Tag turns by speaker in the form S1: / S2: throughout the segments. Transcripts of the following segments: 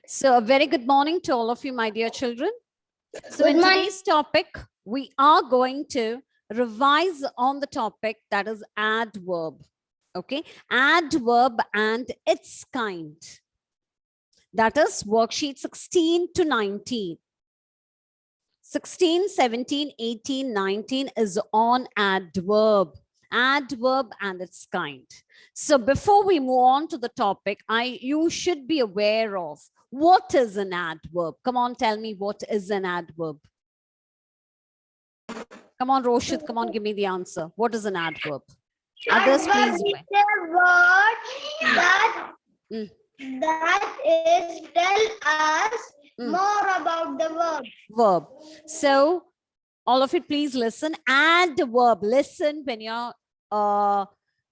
S1: So a very good morning to all of you, my dear children. So
S2: Good
S1: in
S2: morning.
S1: today's topic, we are going to revise on the topic that is adverb. Okay, adverb and its kind. That is worksheet 16 to 19. 16, 17, 18, 19 is on adverb. Adverb and its kind. So before we move on to the topic, you should be aware of what is an adverb. Come on, tell me what is an adverb. Come on, Roshit, come on, give me the answer. What is an adverb? Others, please.
S2: Adverb is a word that is tell us more about the verb.
S1: Verb. So all of it, please listen. Adverb. Listen when you're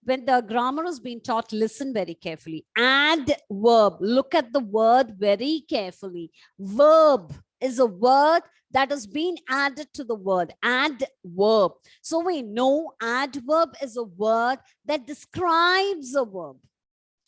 S1: when the grammar is being taught, listen very carefully. Adverb. Look at the word very carefully. Verb is a word that has been added to the word. Adverb. So we know adverb is a word that describes a verb.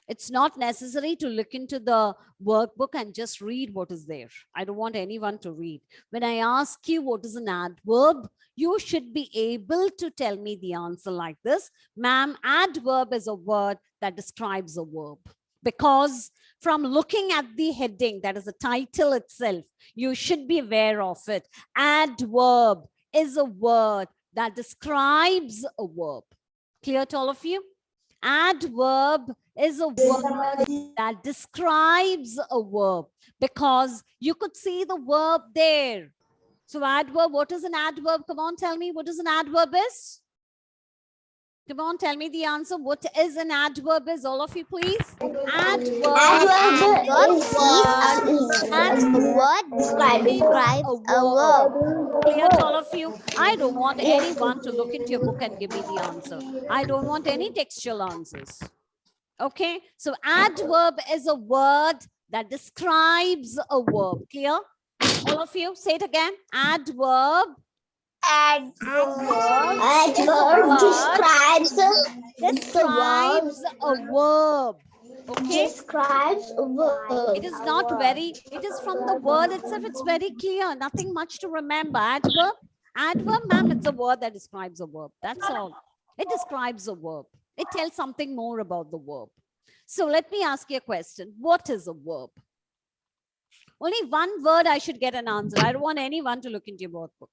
S1: It's not necessary to look into the workbook and just read what is there. I don't want anyone to read. When I ask you what is an adverb, you should be able to tell me the answer like this. Ma'am, adverb is a word that describes a verb. Because from looking at the heading, that is the title itself, you should be aware of it. Adverb is a word that describes a verb. Clear to all of you? Adverb is a word that describes a verb because you could see the verb there. So adverb, what is an adverb? Come on, tell me what is an adverb is. Come on, tell me the answer. What is an adverb is, all of you, please. Adverb describes a verb. Clear to all of you? I don't want anyone to look into your book and give me the answer. I don't want any textual answers. Okay, so adverb is a word that describes a verb. Clear? All of you, say it again. Adverb.
S2: Adverb
S1: describes a verb. Okay.
S2: Describes a verb.
S1: It is not very, it is from the word itself, it's very clear. Nothing much to remember. Adverb. Adverb, ma'am, it's a word that describes a verb. That's all. It describes a verb. It tells something more about the verb. So let me ask you a question. What is a verb? Only one word I should get an answer. I don't want anyone to look into your workbook.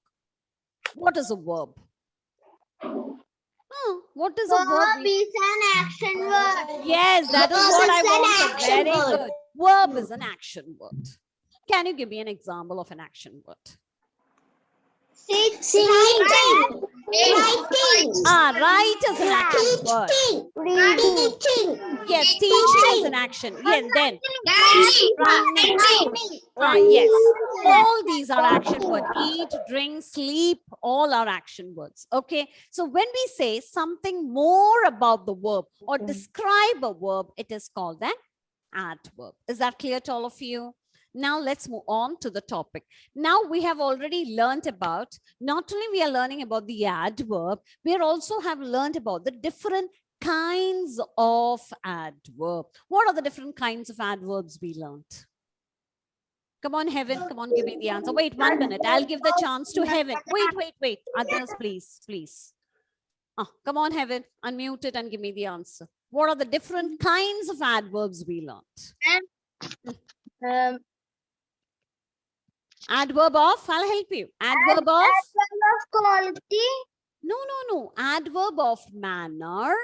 S1: What is a verb? What is a verb?
S2: Verb is an action word.
S1: Yes, that is what I wanted. Very good. Verb is an action word. Can you give me an example of an action word?
S2: Writing.
S1: Write is an action word.
S2: Teaching.
S1: Yes, teaching is an action. Yes, then. Yes. All these are action words. Eat, drink, sleep, all are action words. Okay. So when we say something more about the verb or describe a verb, it is called an adverb. Is that clear to all of you? Now let's move on to the topic. Now we have already learned about, not only we are learning about the adverb, we also have learned about the different kinds of adverb. What are the different kinds of adverbs we learned? Come on, Heaven. Come on, give me the answer. Wait 1 minute. I'll give the chance to Heaven. Wait. Others, please. Come on, Heaven. Unmute it and give me the answer. What are the different kinds of adverbs we learned? Adverb of, I'll help you. Adverb of?
S2: Adverb of quality.
S1: No. Adverb of manner.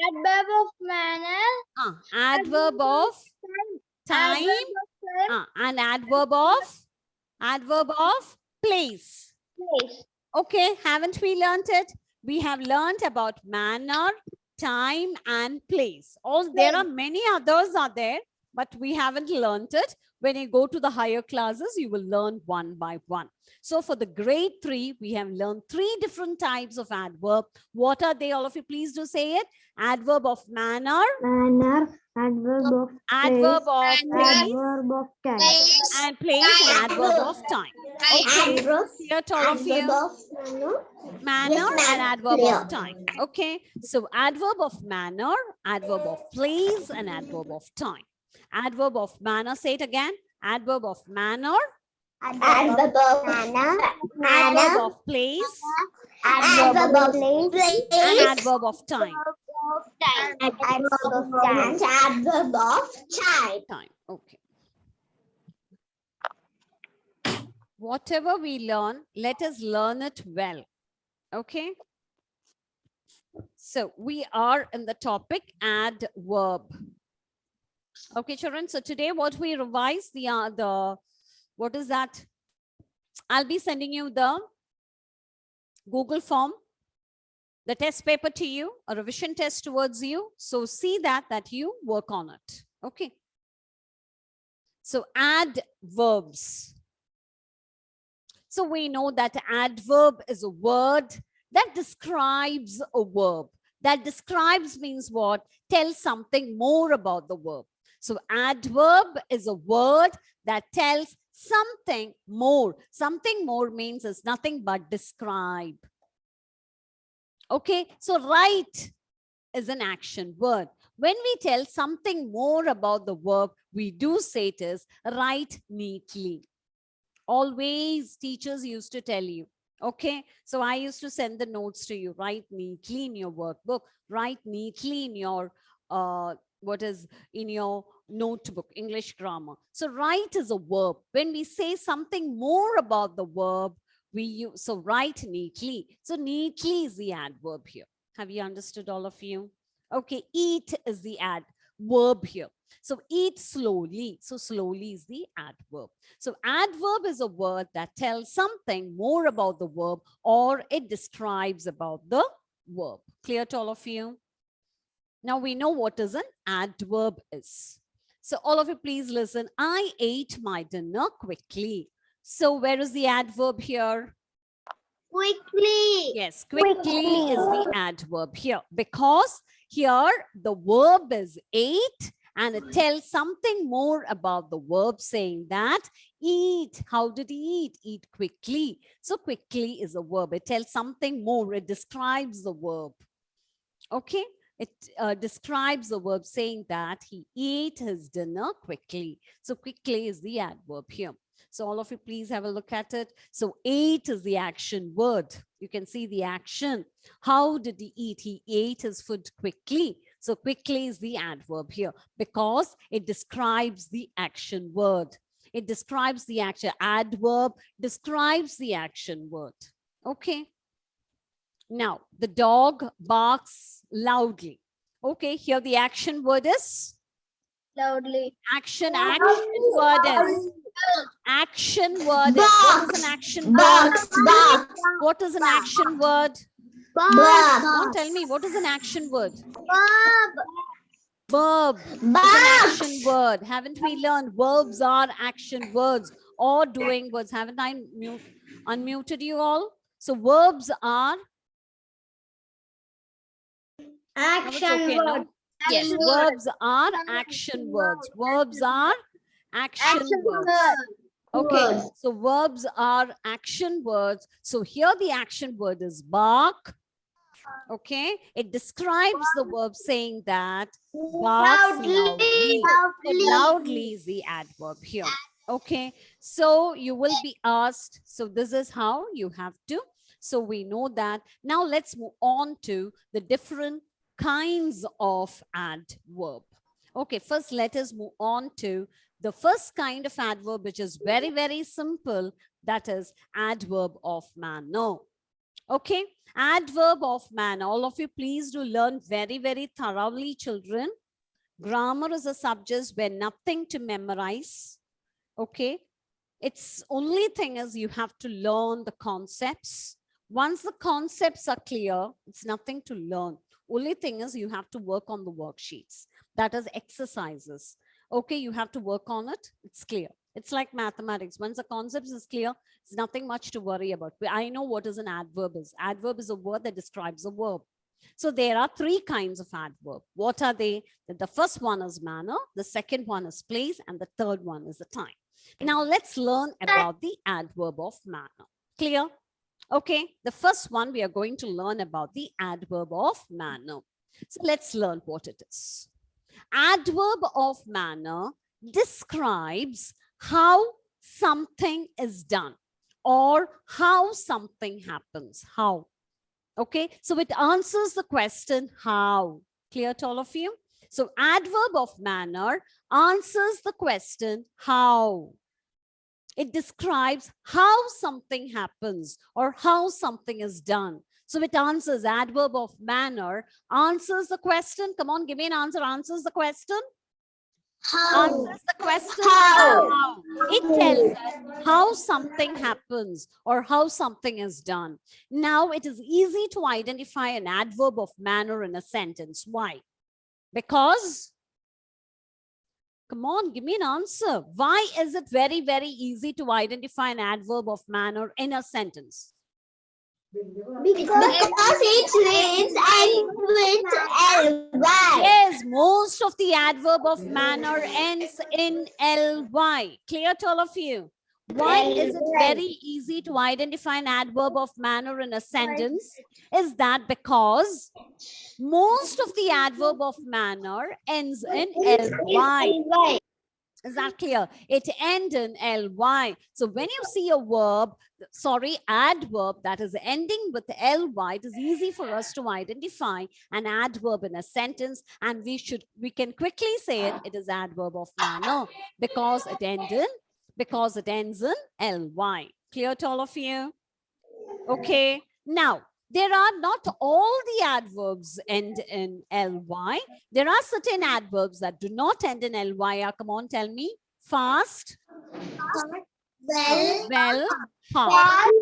S2: Adverb of manner.
S1: Adverb of time. And adverb of place. Okay, haven't we learned it? We have learned about manner, time, and place. There are many others are there, but we haven't learned it. When you go to the higher classes, you will learn one by one. So for the grade 3, we have learned 3 different types of adverb. What are they? All of you, please do say it. Adverb of manner.
S2: Adverb of
S1: adverb
S2: place.
S1: of place.
S2: Adverb of time.
S1: And place and adverb of time. Okay, clear to all of you? Manner and adverb of time. Okay, so adverb of manner, adverb of place, and adverb of time. Adverb of manner. Say it again. Adverb of manner.
S2: Adverb of manner.
S1: Adverb of place.
S2: Adverb of place.
S1: And adverb of time.
S2: Adverb of time. Adverb of time.
S1: Okay. Whatever we learn, let us learn it well. Okay. So we are in the topic adverb. Okay, children. So today what we revise what is that? I'll be sending you the Google form, the test paper to you, a revision test towards you. So see that you work on it. Okay. So adverbs. So we know that adverb is a word that describes a verb. That describes means what? Tell something more about the verb. So adverb is a word that tells something more. Something more means is nothing but describe. Okay, so write is an action word. When we tell something more about the verb, we do say it is write neatly. Always teachers used to tell you. Okay, so I used to send the notes to you. Write neatly in your workbook. Write neatly in your in your notebook, English grammar. So write is a verb. When we say something more about the verb, we use, so write neatly. So neatly is the adverb here. Have you understood, all of you? Okay, eat is the adverb here. So eat slowly. So slowly is the adverb. So adverb is a word that tells something more about the verb or it describes about the verb. Clear to all of you? Now we know what is an adverb is. So all of you please listen. I ate my dinner quickly. So where is the adverb here?
S2: Quickly.
S1: Yes, quickly is the adverb here because here the verb is ate and it tells something more about the verb saying that eat. How did he eat? Eat quickly. So quickly is a verb. It tells something more. It describes the verb. Okay. It describes the verb saying that he ate his dinner quickly. So quickly is the adverb here. So all of you please have a look at it. So ate is the action word. You can see the action. How did he eat? He ate his food quickly. So quickly is the adverb here because it describes the action word. It describes the action. Adverb describes the action word. Okay. Now, the dog barks loudly. Okay, here the action word is?
S2: Loudly.
S1: Action word is? Action word is. What is an action word? What is an action word? Don't tell me, what is an action word? Verb is an action word. Haven't we learned verbs are action words or doing words? Haven't I unmuted you all? So verbs are
S2: Action
S1: word. No? Yes, verbs are action words. Verbs are action words. Okay, so verbs are action words. So here the action word is bark. Okay, it describes the verb saying that barks loudly. So loudly is the adverb here. Okay, so you will be asked, so this is how you have to. So we know that. Now let's move on to the different kinds of adverb. Okay, first let us move on to the first kind of adverb, which is very, very simple. That is adverb of manner. Okay, adverb of manner. All of you please do learn very, very thoroughly, children. Grammar is a subject where nothing to memorize. Okay, it's only thing is you have to learn the concepts. Once the concepts are clear, it's nothing to learn. Only thing is you have to work on the worksheets. That is exercises. Okay, you have to work on it. It's clear. It's like mathematics. Once the concepts is clear, it's nothing much to worry about. I know what is an adverb is. Adverb is a word that describes a verb. So there are three kinds of adverb. What are they? The first one is manner, the second one is place, and the third one is the time. Now let's learn about the adverb of manner. Clear? Okay, the first one we are going to learn about the adverb of manner. So let's learn what it is. Adverb of manner describes how something is done or how something happens. How? Okay, so it answers the question how. Clear to all of you? So adverb of manner answers the question how. It describes how something happens or how something is done. So it answers, adverb of manner answers the question. Come on, give me an answer. Answers the question.
S2: How?
S1: Answers the question.
S2: How?
S1: How. It tells us how something happens or how something is done. Now it is easy to identify an adverb of manner in a sentence. Why? Because, come on, give me an answer. Why is it very, very easy to identify an adverb of manner in a sentence?
S2: Because it ends with ly.
S1: Yes, most of the adverb of manner ends in ly. Clear to all of you? Why is it very easy to identify an adverb of manner in a sentence? Is that because most of the adverb of manner ends in ly. Is that clear? It ends in ly. So when you see a verb, sorry, adverb that is ending with ly, it is easy for us to identify an adverb in a sentence, and we can quickly say it is adverb of manner because it ends in ly. Clear to all of you? Okay. Now, there are not all the adverbs end in ly. There are certain adverbs that do not end in ly. Come on, tell me. Fast, well, hard.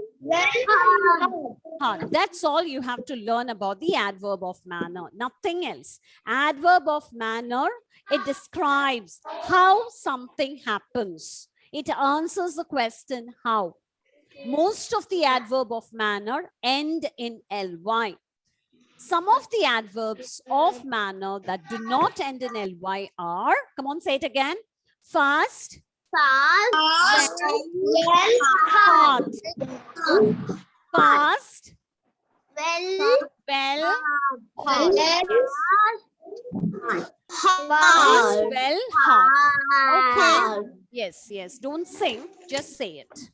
S1: Hard. That's all you have to learn about the adverb of manner. Nothing else. Adverb of manner, it describes how something happens. It answers the question how. Most of the adverb of manner end in ly. Some of the adverbs of manner that do not end in ly are, come on, say it again. Fast, hard. Fast, well, hard. Fast, well, hard. Okay. Yes. Don't sing, just say it.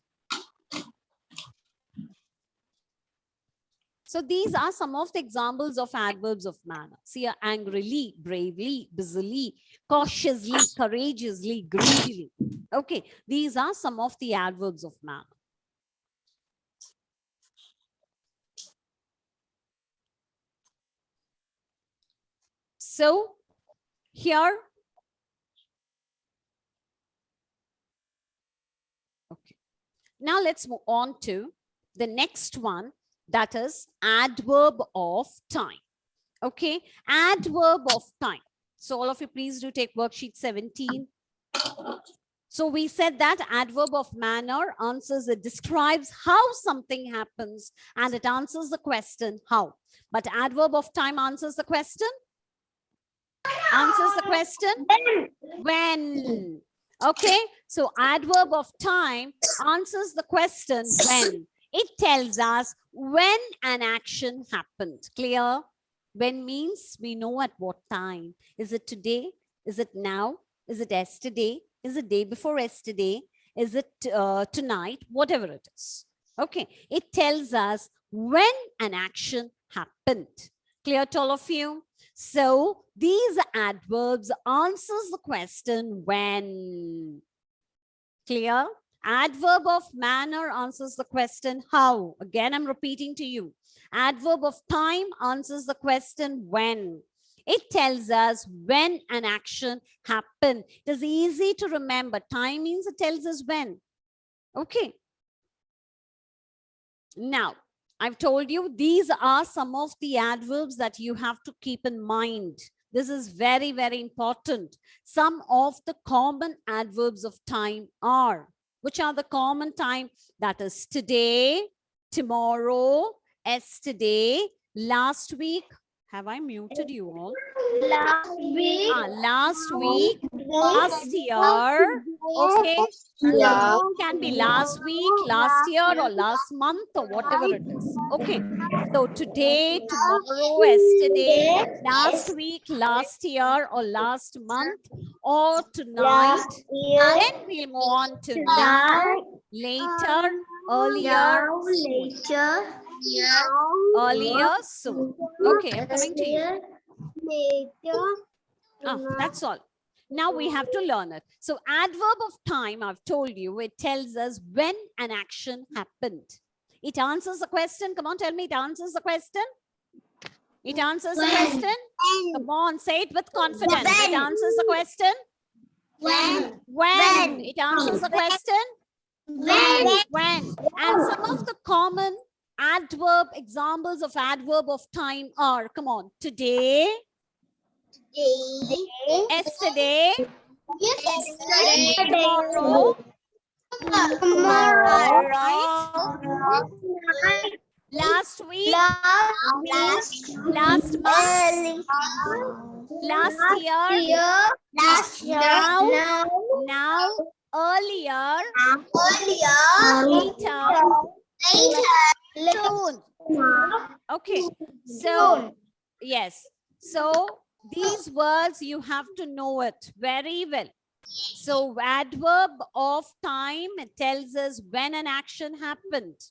S1: So these are some of the examples of adverbs of manner. See, angrily, bravely, busily, cautiously, courageously, greedily. Okay, these are some of the adverbs of manner. So here, okay. Now let's move on to the next one, that is adverb of time. Okay, adverb of time. So all of you, please do take worksheet 17. So we said that adverb of manner answers, it describes how something happens and it answers the question how. But adverb of time answers the question? Answers the question? When. Okay, so adverb of time answers the question when. It tells us when an action happened. Clear? When means we know at what time. Is it today? Is it now? Is it yesterday? Is it day before yesterday? Is it tonight? Whatever it is. Okay, it tells us when an action happened. Clear to all of you? So these adverbs answers the question when. Clear? Adverb of manner answers the question how. Again, I'm repeating to you. Adverb of time answers the question when. It tells us when an action happened. It is easy to remember. Time means it tells us when. Okay. Now, I've told you these are some of the adverbs that you have to keep in mind. This is very, very important. Some of the common adverbs of time are, which are the common time? That is today, tomorrow, yesterday, last week, Have I muted you all?
S2: Last week.
S1: Last week, last year. Okay.
S3: Yeah.
S1: Can be last week, last year, or last month, or whatever it is. Okay. So today, tomorrow, yesterday, last week, last year, or last month, or tonight.
S2: Last year.
S1: Then we'll move on to now, later, earlier,
S2: Now,
S1: soon.
S2: later.
S1: Earlier, soon. Okay, I'm coming to you.
S2: Later.
S1: That's all. Now we have to learn it. So adverb of time, I've told you, it tells us when an action happened. It answers the question. Come on, tell me it answers the question. It answers the question. Come on, say it with confidence. It answers the question. When. It answers the question. When. And some of the common adverb examples of adverb of time are, come on, today, yesterday, tomorrow, right? Last week, last month, last year, now, earlier, later, soon. Okay, so yes, so these words you have to know it very well. So adverb of time, it tells us when an action happened.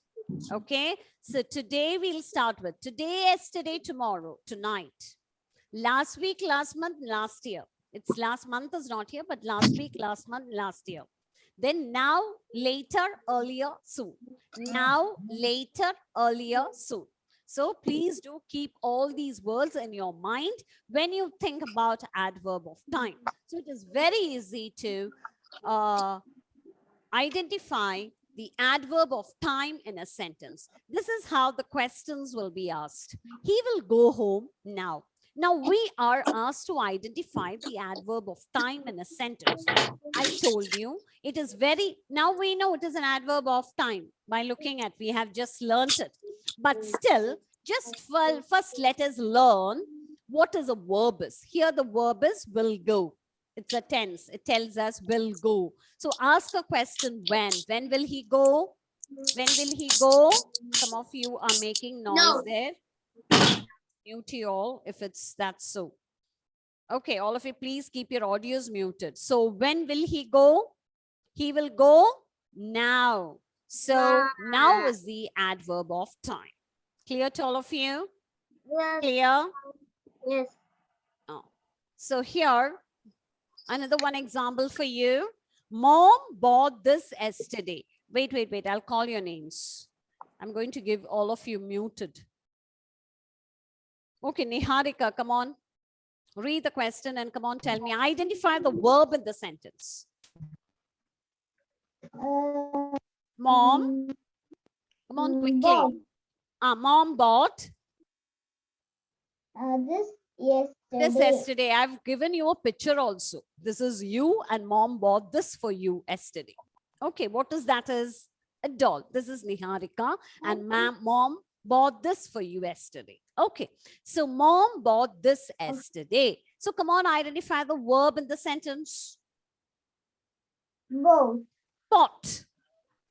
S1: Okay, so today we'll start with today, yesterday, tomorrow, tonight. Last week, last month, last year. It's last month is not here, but last week, last month, last year. Then now, later, earlier, soon. Now, later, earlier, soon. So please do keep all these words in your mind when you think about adverb of time. So it is very easy to identify the adverb of time in a sentence. This is how the questions will be asked. He will go home now. Now we are asked to identify the adverb of time in a sentence. I told you it is very, now we know it is an adverb of time by looking at, we have just learnt it. But still, just first let us learn what is a verb is. Here the verb is will go. It's a tense. It tells us will go. So ask a question when. When will he go? When will he go? Some of you are making noise there. Mute you all if it's that so. Okay, all of you, please keep your audios muted. So when will he go? He will go now. So now is the adverb of time. Clear to all of you?
S2: Yes.
S1: Clear?
S2: Yes.
S1: Oh. So here, another one example for you. Mom bought this yesterday. Wait. I'll call your names. I'm going to give all of you muted. Okay, Niharika, come on. Read the question and come on, tell me. Identify the verb in the sentence. Mom. Come on, quickly. Mom bought this yesterday. I've given you a picture also. This is you and mom bought this for you yesterday. Okay, what is that is? A doll. This is Niharika and mom bought this for you yesterday. Okay, so mom bought this yesterday. So come on, identify the verb in the sentence. Bought.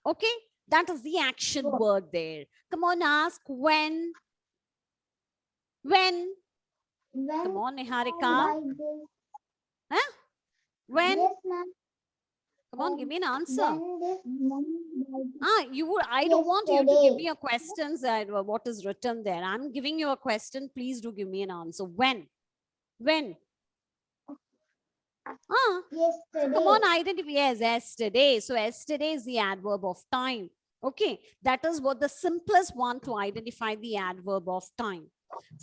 S1: Okay, that is the action word there. Come on, ask when. When? Come on, Niharika. Huh? When? Come on, give me an answer. I don't want you to give me a question, what is written there. I'm giving you a question. Please do give me an answer. When? When? So come on, identify. Yes, yesterday. So yesterday is the adverb of time. Okay, that is what the simplest one to identify the adverb of time.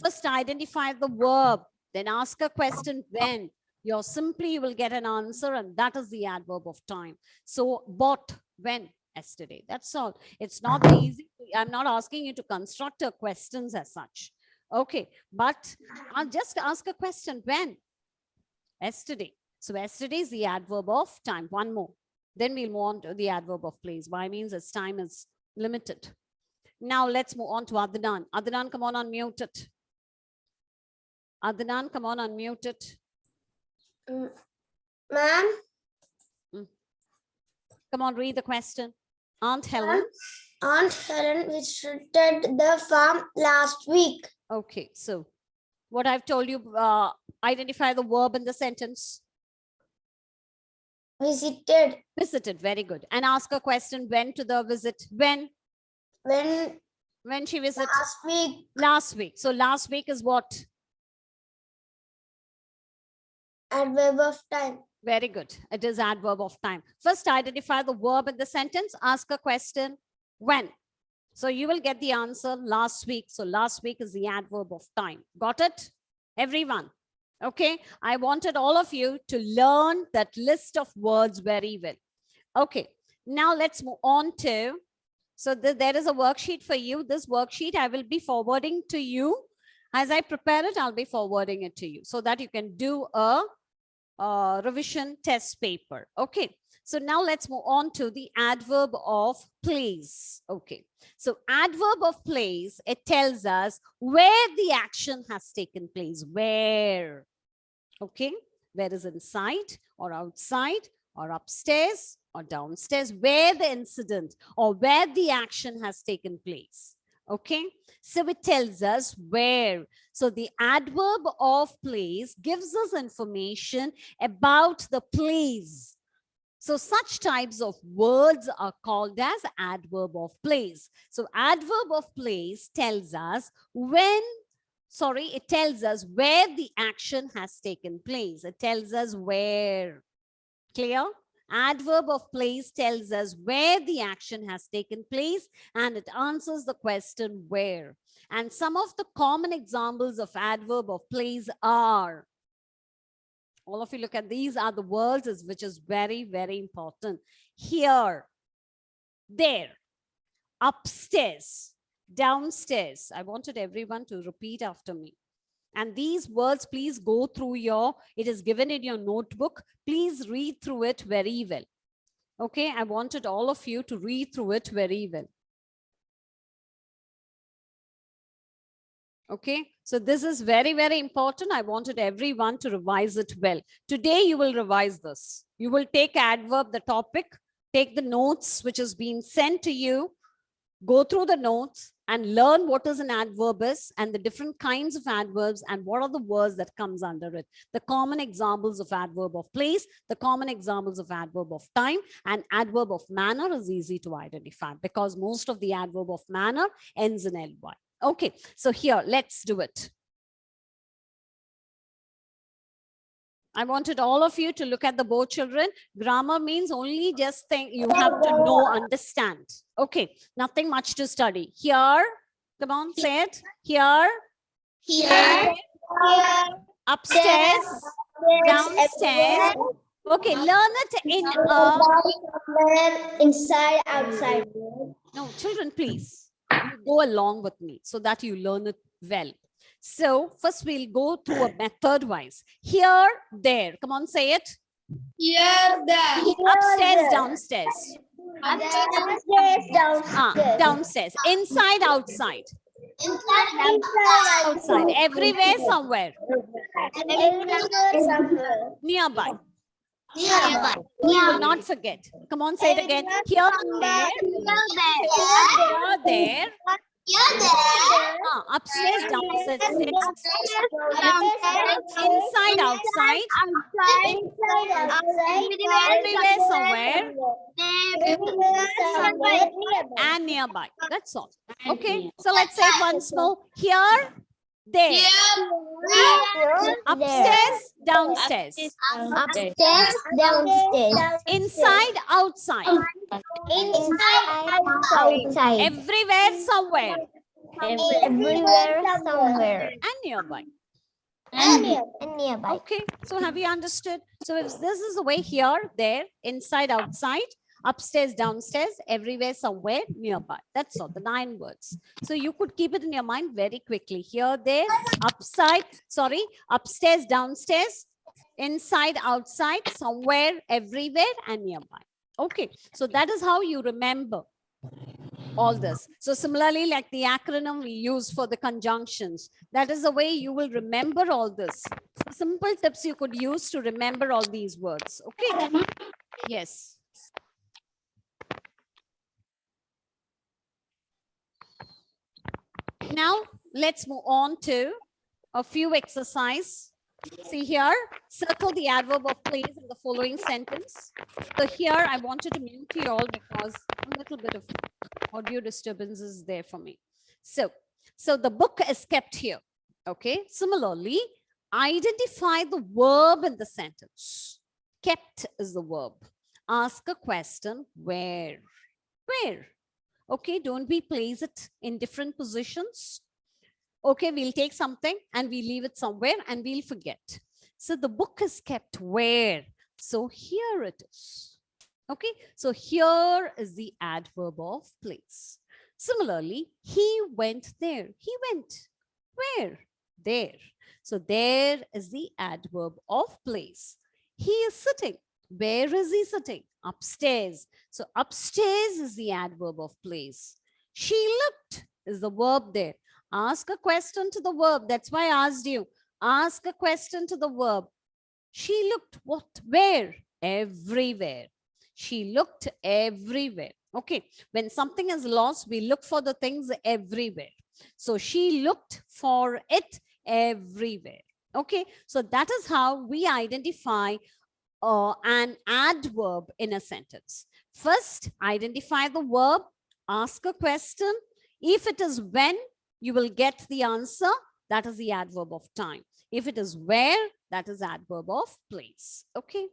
S1: First, identify the verb, then ask a question when. You will get an answer, and that is the adverb of time. So bought when? Yesterday. That's all. It's not easy. I'm not asking you to construct a questions as such. Okay, but I'll just ask a question when? Yesterday. So yesterday is the adverb of time. One more. Then we'll move on to the adverb of place. Why means its time is limited. Now let's move on to Adnan. Adnan, come on, unmute it. Adnan, come on, unmute it.
S2: Ma'am.
S1: Come on, read the question. Aunt Helen.
S2: Aunt Helen visited the farm last week.
S1: Okay, so what I've told you, identify the verb in the sentence.
S2: Visited.
S1: Visited, very good. And ask a question, when to the visit? When she visited?
S2: Last week.
S1: Last week. So last week is what?
S2: Adverb of time.
S1: Very good. It is adverb of time. First, identify the verb in the sentence. Ask a question, when? So you will get the answer last week. So last week is the adverb of time. Got it? Everyone. Okay. I wanted all of you to learn that list of words very well. Okay. Now let's move on to, so there is a worksheet for you. This worksheet I will be forwarding to you. As I prepare it, I'll be forwarding it to you so that you can do a revision test paper. Okay. So now let's move on to the adverb of place. Okay. So adverb of place, it tells us where the action has taken place. Where? Okay. Where is inside or outside or upstairs or downstairs? Where the incident or where the action has taken place. Okay. So it tells us where. So the adverb of place gives us information about the place. So such types of words are called as adverb of place. So adverb of place tells us it tells us where the action has taken place. It tells us where. Clear? Adverb of place tells us where the action has taken place and it answers the question where. And some of the common examples of adverb of place are, all of you look at these are the words which is very, very important. Here, there, upstairs, downstairs. I wanted everyone to repeat after me. And these words, please go through it is given in your notebook. Please read through it very well. Okay, I wanted all of you to read through it very well. Okay, so this is very, very important. I wanted everyone to revise it well. Today, you will revise this. You will take adverb, the topic, take the notes which has been sent to you, go through the notes and learn what is an adverb is and the different kinds of adverbs and what are the words that comes under it. The common examples of adverb of place, the common examples of adverb of time, and adverb of manner is easy to identify because most of the adverb of manner ends in ly. Okay, so here, let's do it. I wanted all of you to look at the board, children. Grammar means only just think you have to know, understand. Okay, nothing much to study. Here, come on, say it. Here.
S2: Here.
S1: Upstairs. Downstairs. Okay, learn it in
S2: inside, outside.
S1: No, children, please. You go along with me so that you learn it well. So first we'll go through a method wise. Here, there. Come on, say it.
S2: Here, there.
S1: Upstairs, downstairs.
S2: Upstairs, downstairs.
S1: Downstairs. Inside, outside.
S2: Inside,
S1: Outside. Everywhere, somewhere. Nearby.
S2: Nearby.
S1: You will not forget. Come on, say it again. Here, there. Here, there. Upstairs, downstairs. Inside, outside. Everywhere, somewhere. And nearby. That's all. Okay. So let's say it once more. Here, there. Upstairs, downstairs.
S2: Upstairs, downstairs.
S1: Inside, outside.
S2: Inside, outside.
S1: Everywhere, somewhere.
S2: Everywhere, somewhere.
S1: And nearby.
S2: And nearby.
S1: Okay, so have you understood? So if this is the way, here, there, inside, outside, upstairs, downstairs, everywhere, somewhere, nearby. That's all, the 9 words. So you could keep it in your mind very quickly. Here, there, upstairs, downstairs, inside, outside, somewhere, everywhere, and nearby. Okay, so that is how you remember. all this. So similarly, like the acronym we use for the conjunctions, that is the way you will remember all this. Simple tips you could use to remember all these words. Okay. Yes. Now let's move on to a few exercise. See here, circle the adverb of place in the following sentence. So here I wanted to mute you all because a little bit of audio disturbance is there for me. So the book is kept here. Okay. Similarly, identify the verb in the sentence. Kept is the verb. Ask a question, where? Where? Okay, don't we place it in different positions? Okay, we'll take something and we leave it somewhere and we'll forget. So the book is kept where? So here it is. Okay, so here is the adverb of place. Similarly, he went there. He went where? There. So there is the adverb of place. He is sitting. Where is he sitting? Upstairs. So upstairs is the adverb of place. She looked is the verb there. Ask a question to the verb. That's why I asked you. Ask a question to the verb. She looked what? Where? Everywhere. She looked everywhere. Okay. When something is lost, we look for the things everywhere. So she looked for it everywhere. Okay. So that is how we identify an adverb in a sentence. First, identify the verb, ask a question. If it is when, you will get the answer. That is the adverb of time. If it is where, that is adverb of place. Okay.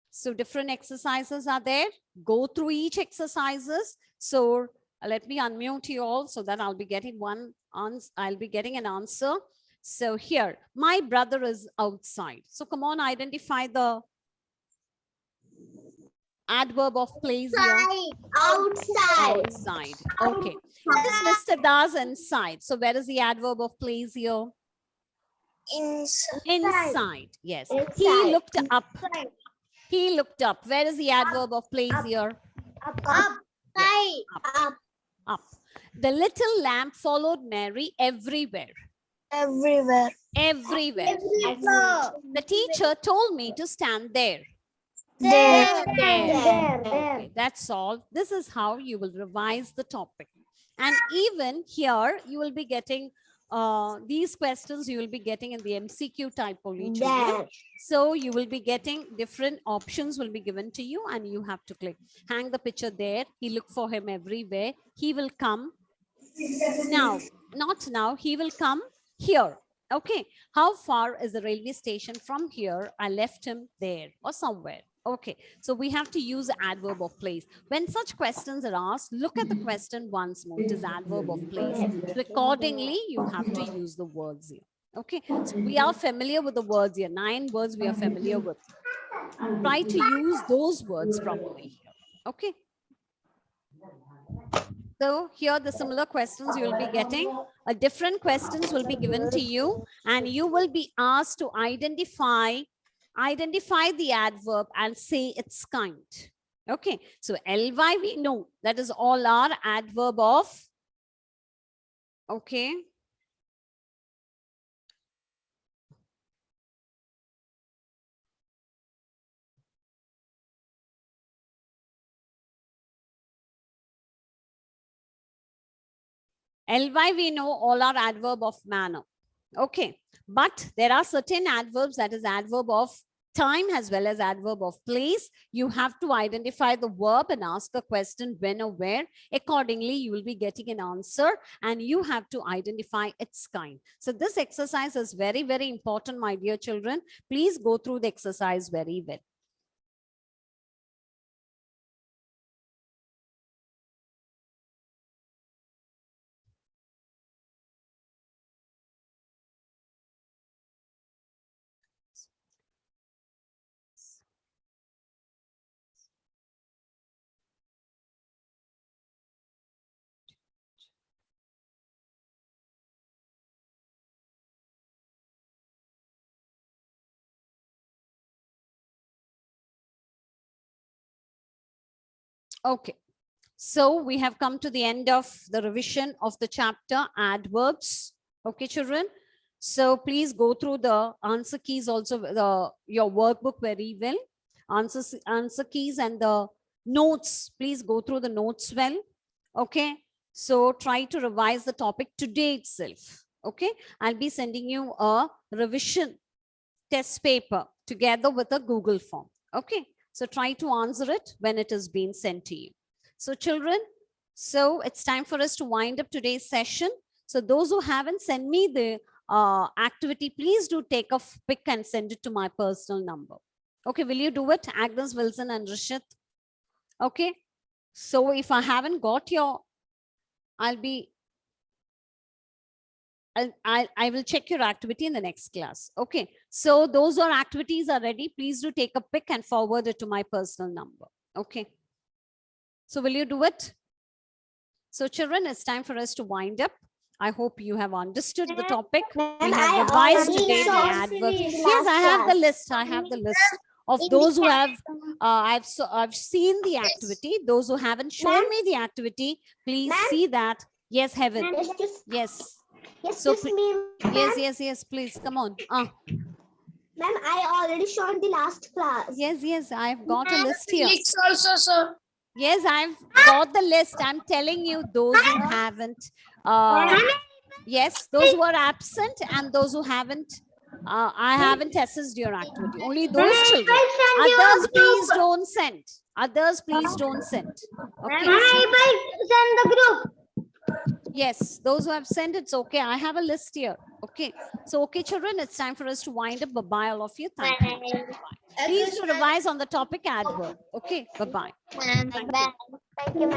S1: So different exercises are there. Go through each exercises. So let me unmute you all so that I'll be getting an answer. So here, my brother is outside. So come on, identify the adverb of place here.
S2: Outside.
S1: Outside. Okay. This Mr. Das inside. So where is the adverb of place here?
S2: Inside.
S1: Inside. Yes.
S2: Inside.
S1: He looked up. He looked up. Where is the adverb of place here?
S2: Up.
S1: Yes. Up. Up. The little lamb followed Mary everywhere.
S2: Everywhere.
S1: Everywhere. Yes. The teacher told me to stand there.
S2: There.
S1: Okay, that's all. This is how you will revise the topic. And even here, you will be getting these questions you will be getting in the MCQ type only, children. So you will be getting different options will be given to you and you have to click. Hang the picture there. He looked for him everywhere. He will come now. Not now. He will come here. Okay. How far is the railway station from here? I left him there or somewhere. Okay. So we have to use adverb of place. When such questions are asked, look at the question once more. It is adverb of place. So accordingly, you have to use the words here. Okay. So we are familiar with the words here. 9 words we are familiar with. Try to use those words properly here. Okay. So here the similar questions you will be getting. Different questions will be given to you and you will be asked to identify the adverb and say its kind. Okay, so ly we know that is all our adverb of. Okay. Ly we know all are adverb of manner. Okay, but there are certain adverbs that is adverb of time as well as adverb of place. You have to identify the verb and ask a question when or where. Accordingly, you will be getting an answer and you have to identify its kind. So this exercise is very, very important, my dear children. Please go through the exercise very well. Okay, So we have come to the end of the revision of the chapter adverbs. Okay, children. So please go through the answer keys also, your workbook very well. Answer keys and the notes. Please go through the notes well. Okay. So try to revise the topic today itself. Okay. I'll be sending you a revision test paper together with a Google form. Okay. So try to answer it when it is being sent to you. So children, so it's time for us to wind up today's session. So those who haven't sent me the activity, please do take a pic and send it to my personal number. Okay, will you do it? Agnes, Wilson, and Rishit. Okay. So if I haven't got your, I will check your activity in the next class. Okay. So those who are activities are ready, please do take a pic and forward it to my personal number. Okay. So will you do it? So children, it's time for us to wind up. I hope you have understood the topic. We have revised today the adverbs. Yes, I have the list. I have the list of those who have, I've seen the activity. Those who haven't shown me the activity, please see that. Yes, Heaven. Yes. So, yes, please, come on.
S2: Ma'am, I already showed the last class.
S1: Yes, I've got a list here.
S3: Also, sir.
S1: Yes, I've got the list. I'm telling you, those who haven't, yes, those who are absent and those who haven't, I haven't assessed your activity. Only those children. Others, please don't send. Others, please don't send. Okay.
S2: Send the group.
S1: Yes, those who have sent, it's okay. I have a list here. Okay. So, okay, children, it's time for us to wind up. Bye-bye, all of you. Thank you. Bye. Please do revise on the topic adverb. Okay, bye-bye.
S2: Thank you, ma'am.